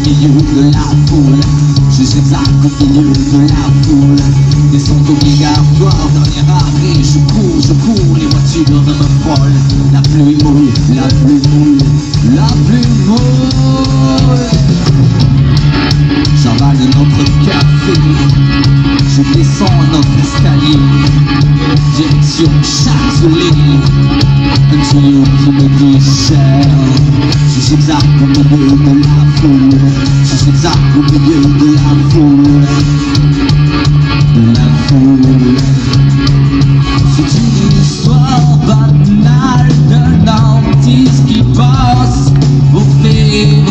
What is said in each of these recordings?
milieu de la foule. Je zigzag au milieu de la foule. Descends obligatoire, dernier arrêt. Je cours, les voitures me frôlent. La pluie mouille, la pluie mouille, la pluie mouille. J'avale notre café, je descends notre escalier, direction Châtelet. Un tuyau qui me déchire. Je zigzag au milieu de la foule. Je zigzag au milieu de la foule. De la foule. C'est une histoire banale d'un artiste qui passe au fait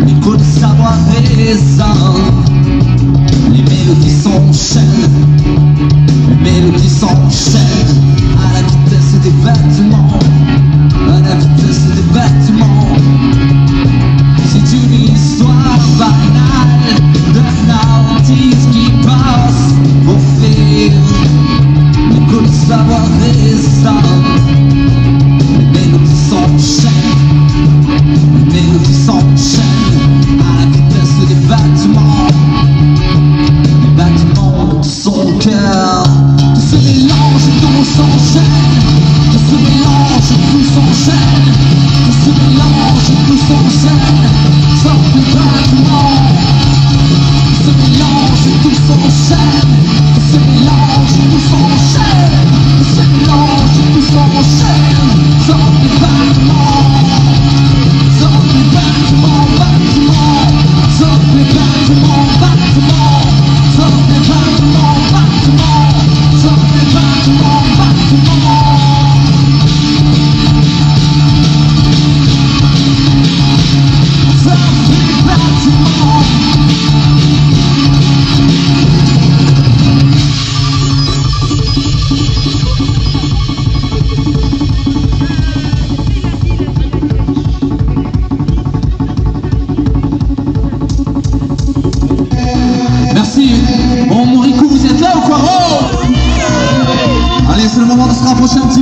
l'écho de sa voix résonne. Les mélodies s'enchaînent, les mélodies s'enchaînent à la vitesse des bâtiments, à la vitesse des bâtiments. C'est une histoire banale d'un artiste qui passe au fait l'écho de sa voix résonne. Les mélodies s'enchaînent, les mélodies s'enchaînent à la vitesse des bâtiments. Les bâtiments de son cœur. Tout se mélange, tout s'enchaîne. Tout se mélange, tout s'enchaîne. Tout se mélange, tout s'enchaîne. Sauf les bâtiments. Tout se mélange, tout s'enchaîne. Tout se mélange, tout s'enchaîne. Tout se mélange, tout s'enchaîne. Sauf les bâtiments. Sauf les bâtiments, bâtiments. Sauf les bâtiments, bâtiments. Sauf les bâtiments, bâtiments. Sauf les bâtiments, bâtiments. Sauf les bâtiments. Merci. Bon, Morico, vous êtes là ou quoi? Oh, allez, c'est le moment de se rapprocher un petit peu.